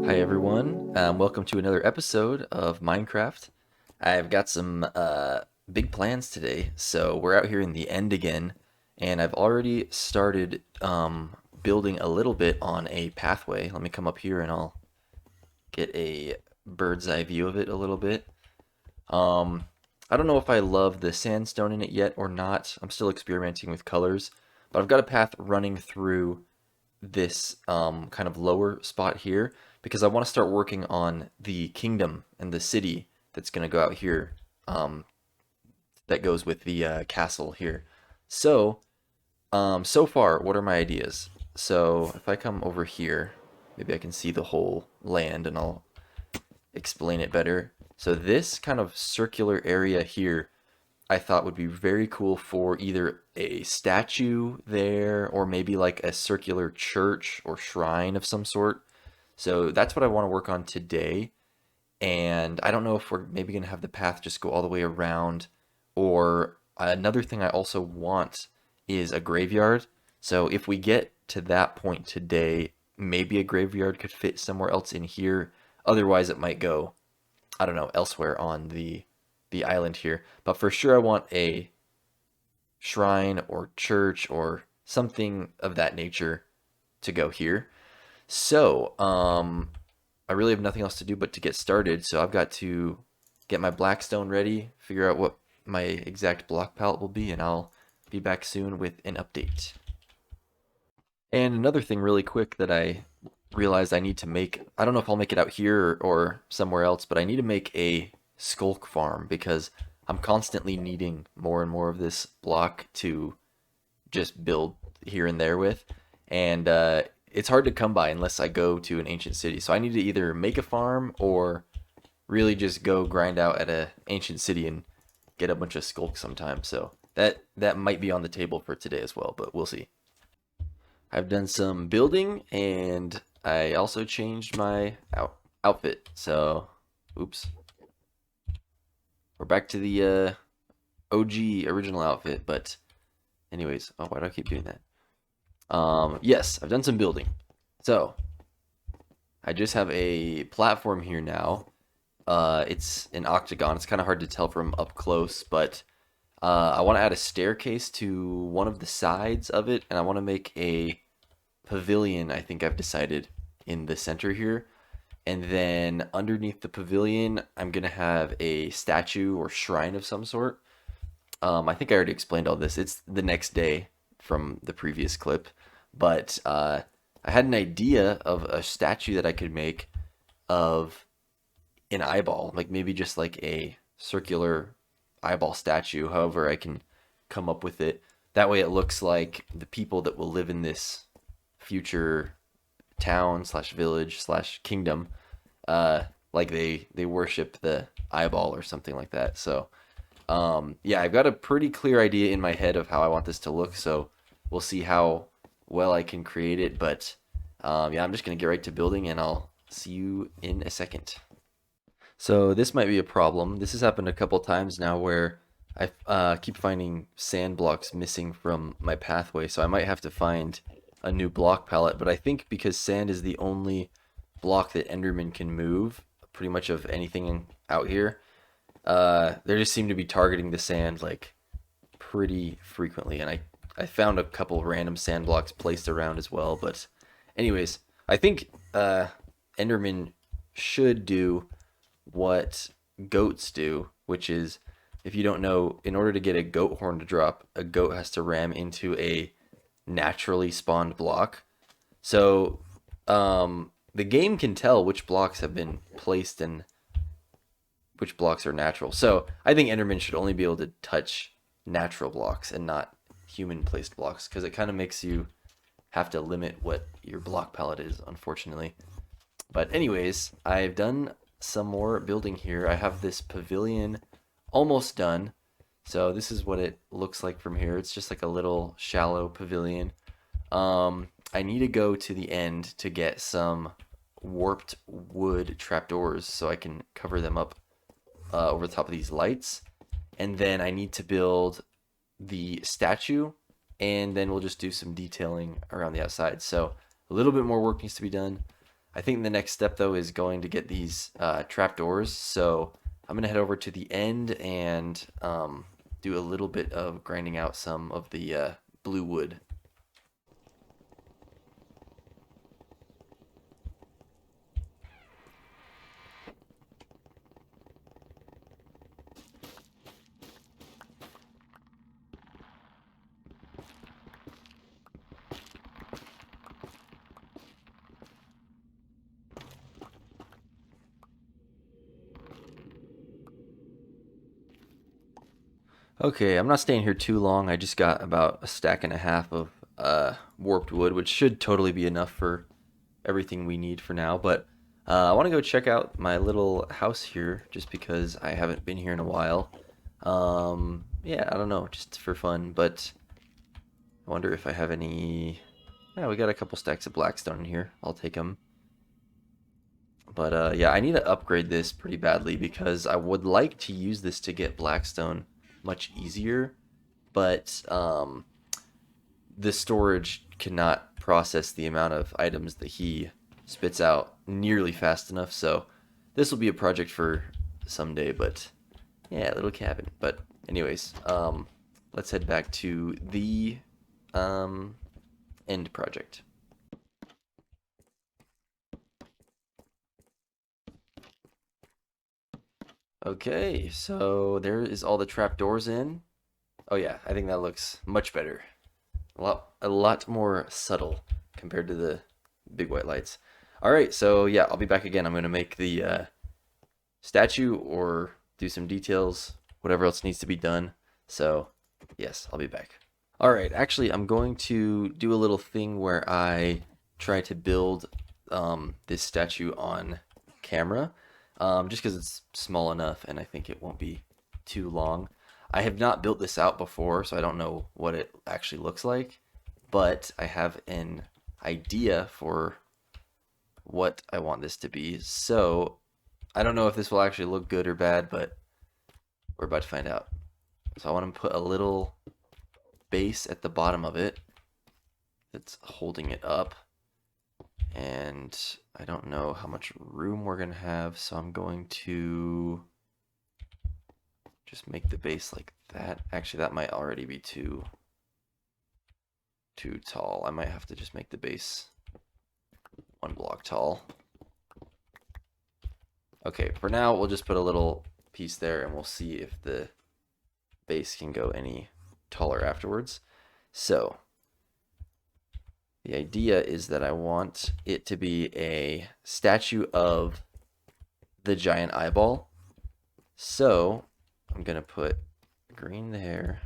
Hi everyone, welcome to another episode of Minecraft. I've got some big plans today, so we're out here in the end again, and I've already started building a little bit on a pathway. Let me come up here and I'll get a bird's eye view of it a little bit. Um, I don't know if I love the sandstone in it yet or not. I'm still experimenting with colors, but I've got a path running through this kind of lower spot here because I want to start working on the kingdom and the city that's going to go out here that goes with the castle here. So, so far, what are my ideas? So, if I come over here, maybe I can see the whole land and I'll explain it better. So, this kind of circular area here I thought would be very cool for either a statue there or maybe like a circular church or shrine of some sort. So that's what I want to work on today. And I don't know if we're maybe going to have the path just go all the way around, or another thing I also want is a graveyard. So if we get to that point today, maybe a graveyard could fit somewhere else in here. Otherwise, it might go, I don't know, elsewhere on the island here. But for sure, I want a shrine or church or something of that nature to go here. So, I really have nothing else to do but to get started. So I've got to get my blackstone ready, figure out what my exact block palette will be, and I'll be back soon with an update. And another thing really quick that I realized I need to make, I don't know if I'll make it out here or somewhere else, but I need to make a skulk farm because I'm constantly needing more and more of this block to just build here and there with. And it's hard to come by unless I go to an ancient city. So I need to either make a farm or really just go grind out at a ancient city and get a bunch of skulks sometime. So that might be on the table for today as well, but we'll see. I've done some building and I also changed my outfit. So, oops. We're back to the OG original outfit, but anyways, oh, why do I keep doing that? Yes, I've done some building. So, I just have a platform here now. It's an octagon. It's kind of hard to tell from up close, but I want to add a staircase to one of the sides of it, and I want to make a pavilion, I think I've decided, in the center here. And then underneath the pavilion, I'm going to have a statue or shrine of some sort. I think I already explained all this. It's the next day from the previous clip, but I had an idea of a statue that I could make of an eyeball, like maybe just like a circular eyeball statue. However, I can come up with it. That way, it looks like the people that will live in this future town slash village slash kingdom, like they worship the eyeball or something like that. So yeah, I've got a pretty clear idea in my head of how I want this to look, so we'll see how well I can create it. But yeah, I'm just gonna get right to building, and I'll see you in a second. So this might be a problem. This has happened a couple times now where I keep finding sand blocks missing from my pathway, so I might have to find a new block palette. But I think because sand is the only block that Enderman can move, pretty much of anything out here, they just seem to be targeting the sand like pretty frequently, and I found a couple random sand blocks placed around as well. But anyways, I think Enderman should do what goats do, which is, if you don't know, in order to get a goat horn to drop, a goat has to ram into a naturally spawned block. So the game can tell which blocks have been placed and which blocks are natural. So I think Enderman should only be able to touch natural blocks and not human placed blocks, because it kind of makes you have to limit what your block palette is, unfortunately. But anyways, I've done some more building here. I have this pavilion almost done. So this is what it looks like from here. It's just like a little shallow pavilion. I need to go to the end to get some warped wood trapdoors so I can cover them up over the top of these lights. And then I need to build the statue, and then we'll just do some detailing around the outside. So a little bit more work needs to be done. I think the next step though is going to get these trapdoors. So I'm gonna head over to the end and do a little bit of grinding out some of the blue wood. Okay, I'm not staying here too long. I just got about a stack and a half of warped wood, which should totally be enough for everything we need for now. But I want to go check out my little house here just because I haven't been here in a while. Yeah, I don't know, just for fun. But I wonder if I have any. Yeah, we got a couple stacks of blackstone in here. I'll take them. But yeah, I need to upgrade this pretty badly because I would like to use this to get blackstone much easier. But the storage cannot process the amount of items that he spits out nearly fast enough. So this will be a project for someday. But yeah, little cabin. But anyways, let's head back to the um, end project. Okay, so there is all the trapdoors in. Oh yeah, I think that looks much better. A lot more subtle compared to the big white lights. All right, so yeah, I'll be back again. I'm gonna make the statue or do some details, whatever else needs to be done. So yes, I'll be back. All right, actually, I'm going to do a little thing where I try to build this statue on camera, just because it's small enough and I think it won't be too long. I have not built this out before, so I don't know what it actually looks like, but I have an idea for what I want this to be. So I don't know if this will actually look good or bad, but we're about to find out. So I want to put a little base at the bottom of it that's holding it up. And I don't know how much room we're going to have, so I'm going to just make the base like that. Actually, that might already be too tall. I might have to just make the base 1 block tall. Okay, for now, we'll just put a little piece there, and we'll see if the base can go any taller afterwards. So the idea is that I want it to be a statue of the giant eyeball. So I'm going to put green there.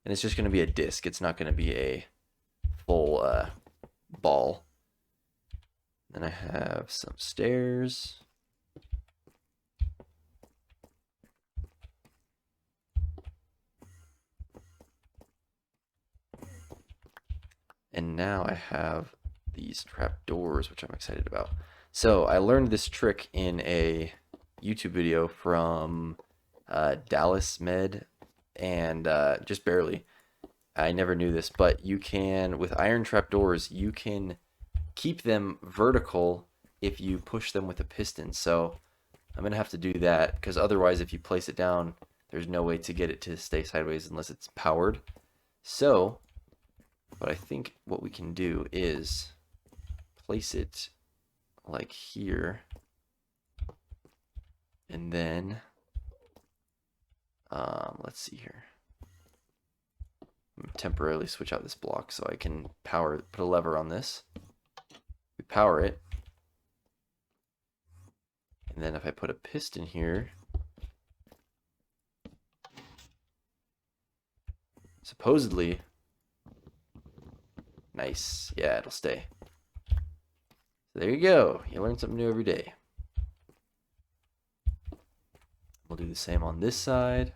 And it's just going to be a disc. It's not going to be a full ball. Then I have some stairs. And now I have these trapdoors, which I'm excited about. So I learned this trick in a YouTube video from Dallas Med, and just barely. I never knew this, but you can, with iron trapdoors, you can keep them vertical if you push them with a piston. So I'm gonna have to do that because otherwise, if you place it down, there's no way to get it to stay sideways unless it's powered. So but I think what we can do is place it like here. And then, let's see here. I'm gonna temporarily switch out this block so I can put a lever on this. We power it. And then if I put a piston here, supposedly, nice. Yeah, it'll stay. So there you go. You learn something new every day. We'll do the same on this side.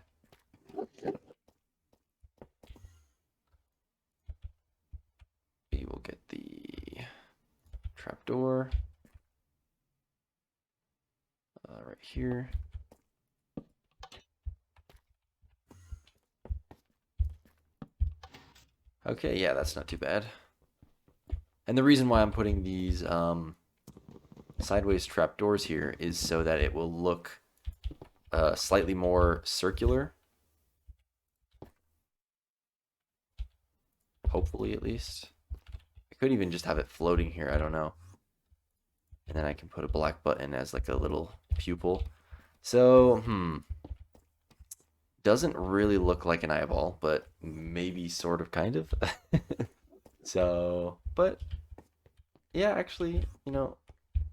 We will get the trapdoor right here. Okay, yeah, that's not too bad. And the reason why I'm putting these sideways trapdoors here is so that it will look slightly more circular. Hopefully, at least. I could even just have it floating here, I don't know. And then I can put a black button as like a little pupil. So, doesn't really look like an eyeball, but maybe sort of kind of. So, but yeah, actually,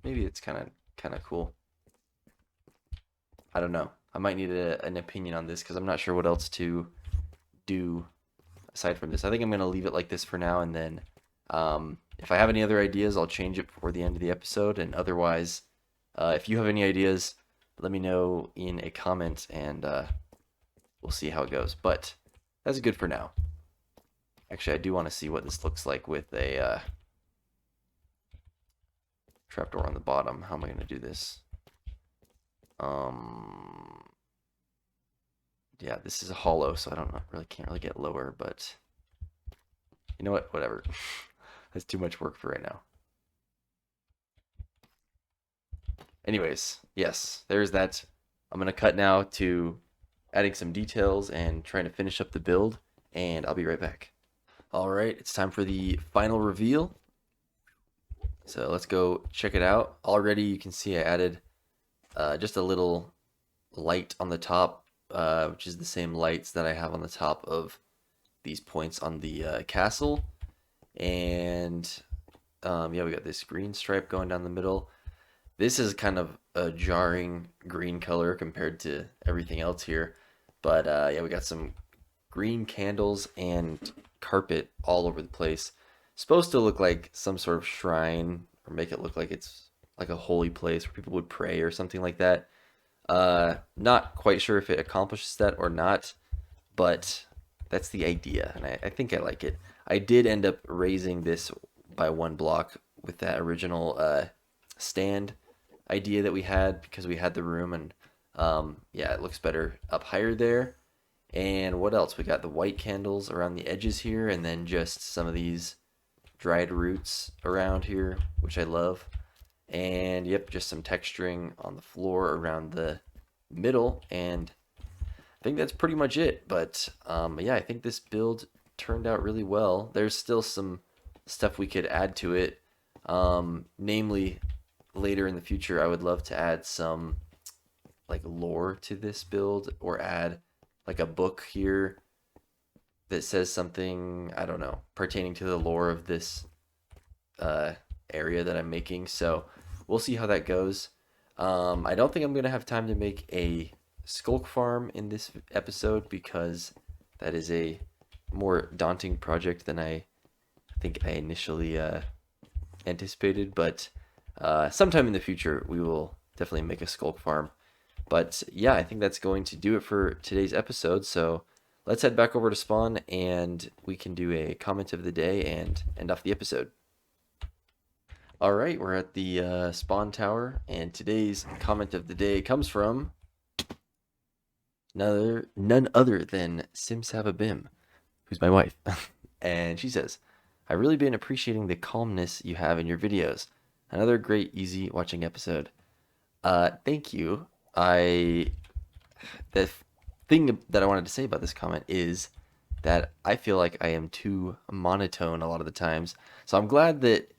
maybe it's kind of cool. I don't know. I might need an opinion on this because I'm not sure what else to do aside from this. I think I'm gonna leave it like this for now, and then if I have any other ideas, I'll change it before the end of the episode. And otherwise, if you have any ideas, let me know in a comment, and we'll see how it goes. But that's good for now. Actually, I do want to see what this looks like with a trapdoor on the bottom. How am I going to do this? Yeah, this is a hollow, so I don't know, can't really get lower, but you know what? Whatever. That's too much work for right now. Anyways, yes, there's that. I'm going to cut now to adding some details and trying to finish up the build, and I'll be right back. All right, it's time for the final reveal. So let's go check it out. Already you can see I added just a little light on the top, which is the same lights that I have on the top of these points on the castle. And yeah, we got this green stripe going down the middle. This is kind of a jarring green color compared to everything else here. But yeah, we got some green candles and carpet all over the place. Supposed to look like some sort of shrine, or make it look like it's like a holy place where people would pray or something like that. Not quite sure if it accomplishes that or not, but that's the idea, and I think I like it. I did end up raising this by one block with that original stand idea that we had because we had the room, and yeah, it looks better up higher there. And what else? We got the white candles around the edges here, and then just some of these dried roots around here, which I love. And yep, just some texturing on the floor around the middle, and I think that's pretty much it. But yeah, I think this build turned out really well. There's still some stuff we could add to it, namely later in the future I would love to add some like lore to this build, or add like a book here that says something, I don't know, pertaining to the lore of this area that I'm making. So we'll see how that goes. I don't think I'm gonna have time to make a skulk farm in this episode because that is a more daunting project than I think I initially anticipated. But sometime in the future we will definitely make a skulk farm. But yeah, I think that's going to do it for today's episode. So let's head back over to Spawn and we can do a comment of the day and end off the episode. All right, we're at the Spawn Tower, and today's comment of the day comes from none other than Simsababim, who's my wife. And she says, I've really been appreciating the calmness you have in your videos. Another great, easy watching episode. Thank you. The thing that I wanted to say about this comment is that I feel like I am too monotone a lot of the times. So I'm glad that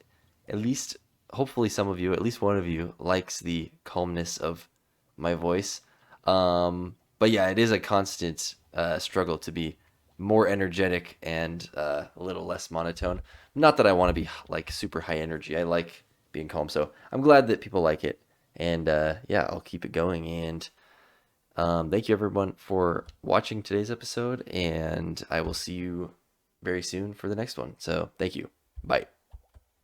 at least, hopefully some of you, at least one of you, likes the calmness of my voice. But yeah, it is a constant struggle to be more energetic and a little less monotone. Not that I want to be like super high energy. I like being calm. So I'm glad that people like it. And yeah, I'll keep it going. And thank you everyone for watching today's episode. And I will see you very soon for the next one. So thank you. Bye.